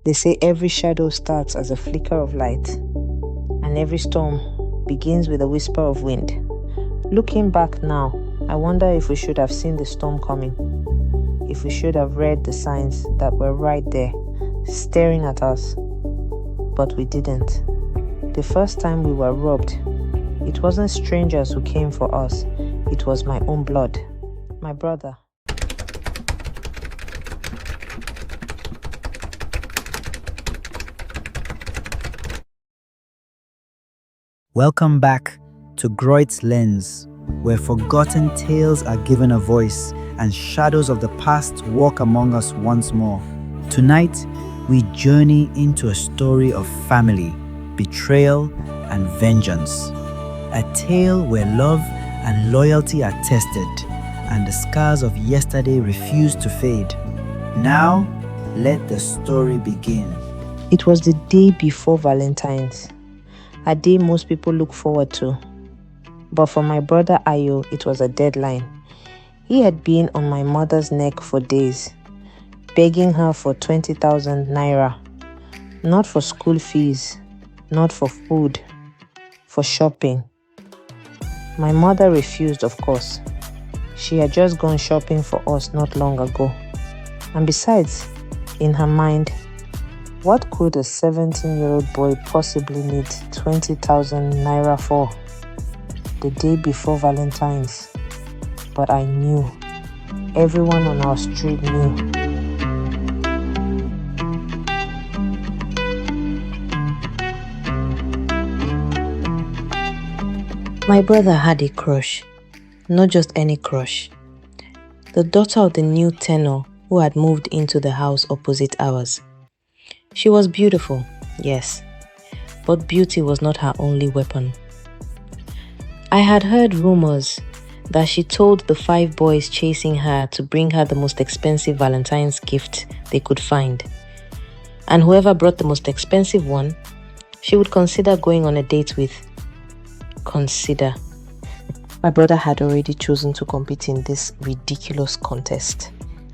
They say every shadow starts as a flicker of light, and every storm begins with a whisper of wind. Looking back now, I wonder if we should have seen the storm coming, if we should have read the signs that were right there, staring at us. But we didn't. The first time we were robbed, it wasn't strangers who came for us, it was my own blood, my brother. Welcome back to Groit's Lens, where forgotten tales are given a voice and shadows of the past walk among us once more. Tonight, we journey into a story of family, betrayal, and vengeance. A tale where love and loyalty are tested, and the scars of yesterday refuse to fade. Now, let the story begin. It was the day before Valentine's, a day most people look forward to. But for my brother Ayo, it was a deadline. He had been on my mother's neck for days, begging her for 20,000 naira. Not for school fees, not for food, for shopping. My mother refused, of course. She had just gone shopping for us not long ago. And besides, in her mind, what could a 17-year-old boy possibly need 20,000 naira for? The day before Valentine's. But I knew. Everyone on our street knew. My brother had a crush. Not just any crush. The daughter of the new tenor who had moved into the house opposite ours. She was beautiful, yes, but beauty was not her only weapon. I had heard rumors that she told the 5 boys chasing her to bring her the most expensive Valentine's gift they could find. And whoever brought the most expensive one, she would consider going on a date with. Consider. My brother had already chosen to compete in this ridiculous contest,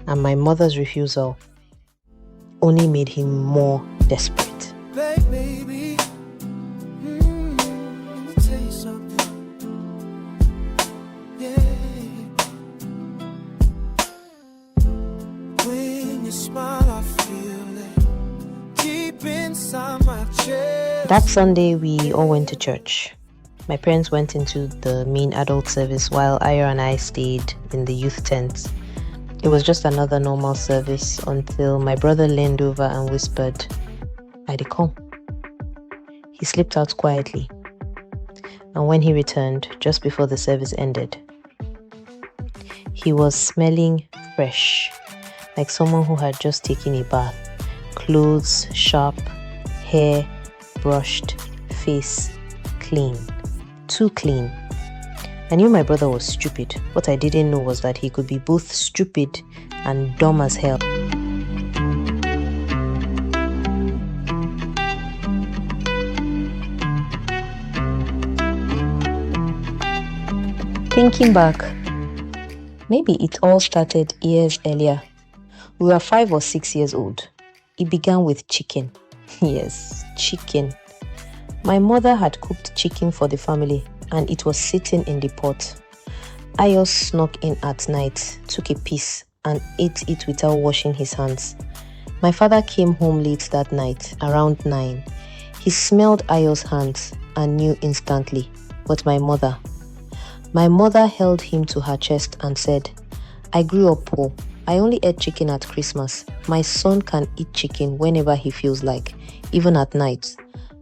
and my mother's refusal only made him more desperate. Baby, let me tell you something. Yeah. When you smile, I feel it deep inside my chest. That Sunday, we all went to church. My parents went into the main adult service while Ayo and I stayed in the youth tent. It was just another normal service until my brother leaned over and whispered, "I dey come." He slipped out quietly, and when he returned, just before the service ended, he was smelling fresh, like someone who had just taken a bath. Clothes sharp, hair brushed, face clean, too clean. I knew my brother was stupid. What I didn't know was that he could be both stupid and dumb as hell. Thinking back, maybe it all started years earlier. We were 5 or 6 years old. It began with chicken. Yes, chicken. My mother had cooked chicken for the family, and it was sitting in the pot. Ayo snuck in at night, took a piece, and ate it without washing his hands. My father came home late that night, around 9. He smelled Ayo's hands and knew instantly. But my mother held him to her chest and said, "I grew up poor. I only ate chicken at Christmas. My son can eat chicken whenever he feels like, even at night."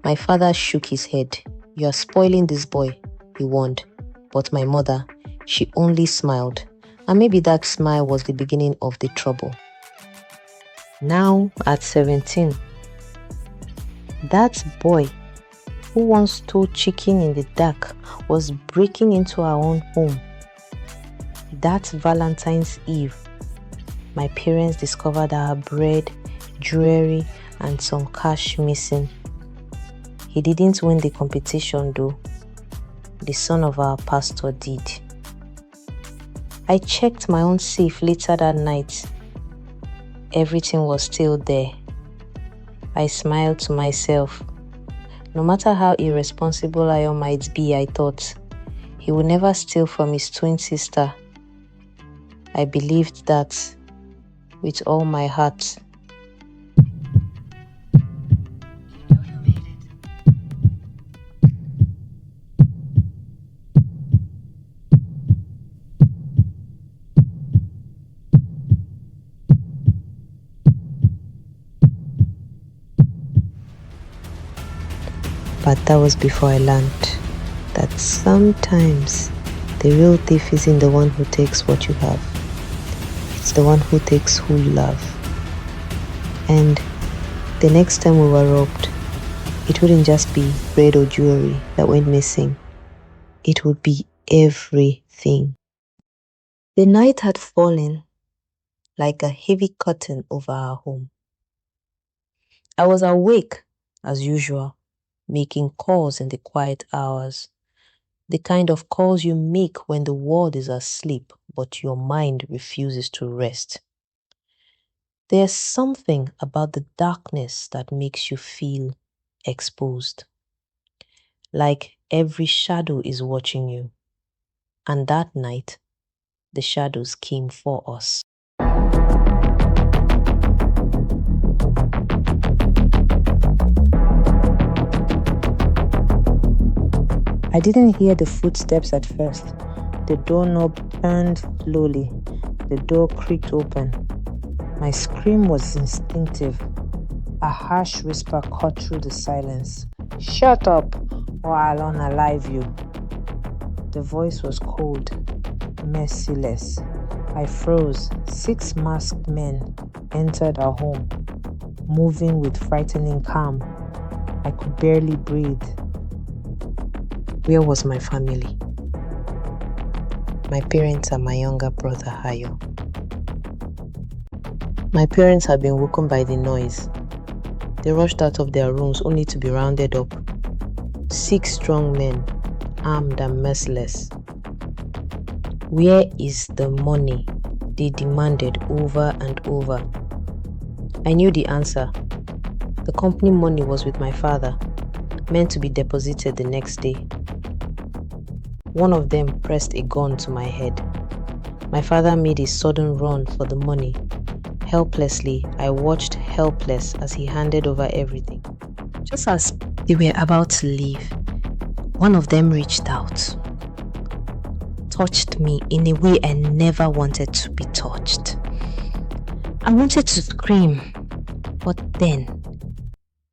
My father shook his head. "You are spoiling this boy," he warned. But my mother, she only smiled. And maybe that smile was the beginning of the trouble. Now, at 17, that boy who once stole chicken in the dark was breaking into our own home. That Valentine's Eve, my parents discovered our bread, jewelry, and some cash missing. He didn't win the competition though. The son of our pastor did. I checked my own safe later that night. Everything was still there. I smiled to myself. No matter how irresponsible Ayo might be, I thought, he would never steal from his twin sister. I believed that with all my heart. But that was before I learned that sometimes the real thief isn't the one who takes what you have. It's the one who takes who you love. And the next time we were robbed, it wouldn't just be bread or jewelry that went missing. It would be everything. The night had fallen like a heavy curtain over our home. I was awake as usual, making calls in the quiet hours. The kind of calls you make when the world is asleep, but your mind refuses to rest. There's something about the darkness that makes you feel exposed. Like every shadow is watching you. And that night, the shadows came for us. I didn't hear the footsteps at first. The doorknob turned slowly. The door creaked open. My scream was instinctive. A harsh whisper cut through the silence. "Shut up, or I'll unalive you." The voice was cold, merciless. I froze. 6 masked men entered our home, moving with frightening calm. I could barely breathe. Where was my family? My parents and my younger brother, Ayo. My parents had been woken by the noise. They rushed out of their rooms only to be rounded up. 6 strong men, armed and merciless. "Where is the money?" they demanded over and over. I knew the answer. The company money was with my father, meant to be deposited the next day. One of them pressed a gun to my head. My father made a sudden run for the money. Helplessly, I watched helpless as he handed over everything. Just as they were about to leave, one of them reached out, touched me in a way I never wanted to be touched. I wanted to scream, but then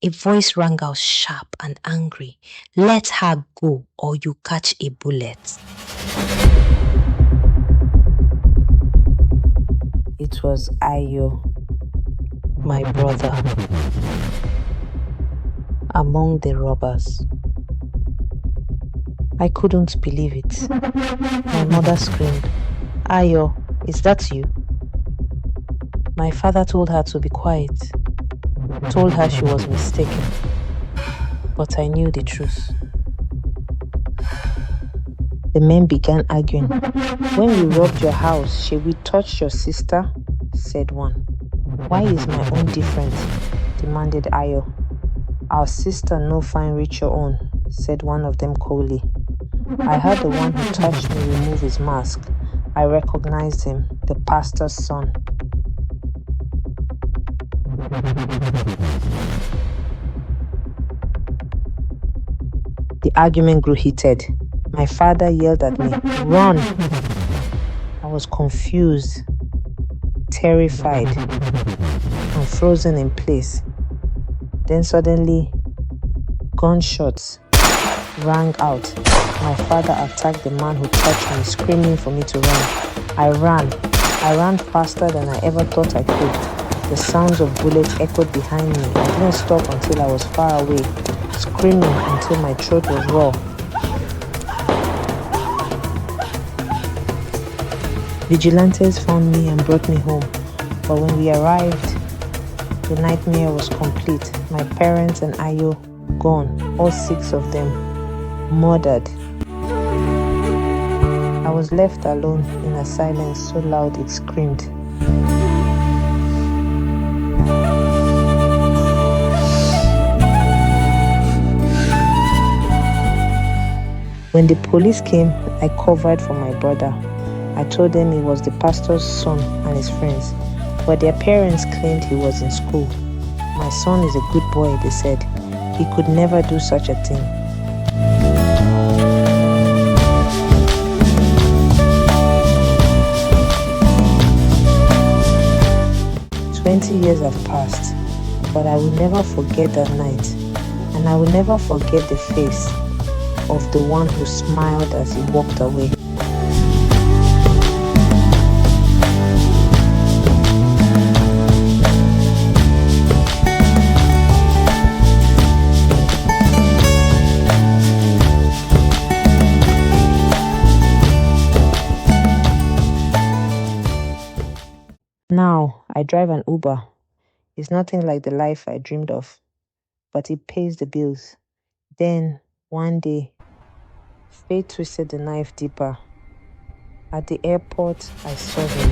a voice rang out sharp and angry. "Let her go or you catch a bullet." It was Ayo, my brother, among the robbers. I couldn't believe it. My mother screamed, "Ayo, is that you?" My father told her to be quiet, told her she was mistaken. But I knew the truth. The men began arguing. "When we robbed your house, shall we touch your sister?" said one. "Why is my own different?" demanded Ayo. "Our sister no fine reach your own," said one of them coldly. I heard the one who touched me remove his mask. I recognized him, the pastor's son. The argument grew heated. My father yelled at me, "Run!" I was confused, terrified, and frozen in place. Then suddenly, gunshots rang out. My father attacked the man who touched me, screaming for me to run. I ran faster than I ever thought I could. The sounds of bullets echoed behind me. I didn't stop until I was far away, screaming until my throat was raw. Vigilantes found me and brought me home, but when we arrived, the nightmare was complete. My parents and Ayo gone, all 6 of them, murdered. I was left alone in a silence so loud it screamed. When the police came, I covered for my brother. I told them he was the pastor's son and his friends, but their parents claimed he was in school. My son is a good boy, they said. He could never do such a thing. "20 years have passed, but I will never forget that night, and I will never forget the face of the one who smiled as he walked away." Now, I drive an Uber. It's nothing like the life I dreamed of, but it pays the bills. Then, one day, fate twisted the knife deeper. At the airport, I saw him,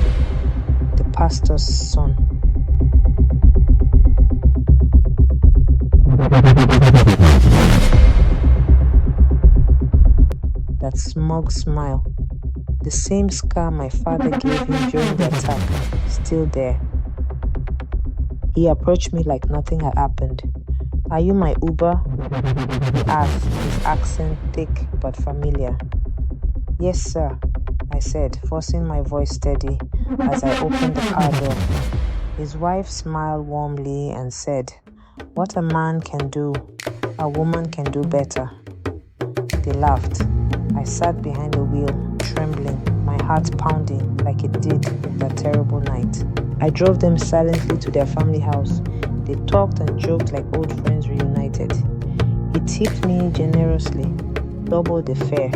the pastor's son. That smug smile, the same scar my father gave him during the attack, still there. He approached me like nothing had happened. "Are you my Uber?" he asked, his accent thick but familiar. "Yes, sir," I said, forcing my voice steady as I opened the car door. His wife smiled warmly and said, "What a man can do, a woman can do better." They laughed. I sat behind the wheel, trembling, my heart pounding like it did that terrible night. I drove them silently to their family house. They talked and joked like old friends reunited. He tipped me generously, doubled the fare.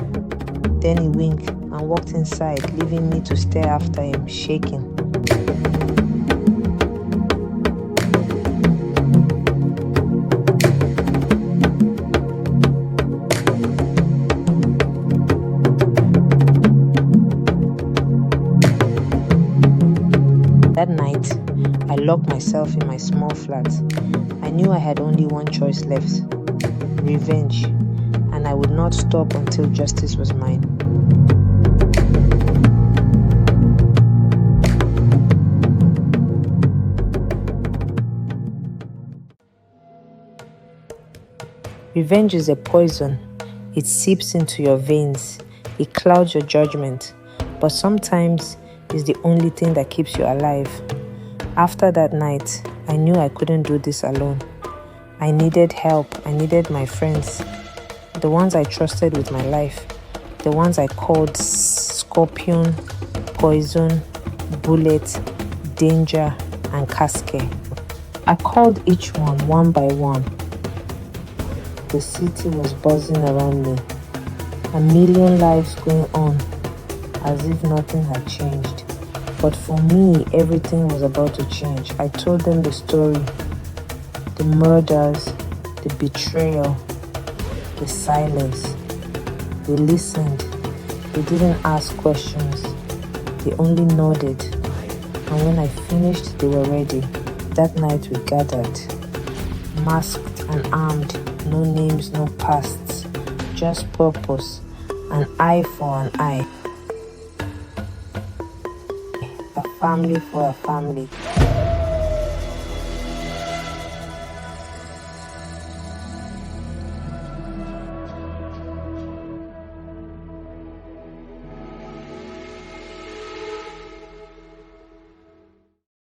Then he winked and walked inside, leaving me to stare after him, shaking. That night, I locked myself in my small flat. I knew I had only one choice left: revenge, and I would not stop until justice was mine. Revenge is a poison. It seeps into your veins. It clouds your judgment. But sometimes it's the only thing that keeps you alive. After that night, I knew I couldn't do this alone. I needed help. I needed my friends, the ones I trusted with my life, the ones I called Scorpion, Poison, Bullet, Danger, and Casque. I called each one by one. The city was buzzing around me, a million lives going on, as if nothing had changed. But for me, everything was about to change. I told them the story, the murders, the betrayal, the silence. They listened. They didn't ask questions. They only nodded. And when I finished, they were ready. That night we gathered, masked and armed, no names, no pasts, just purpose, an eye for an eye, a family for a family.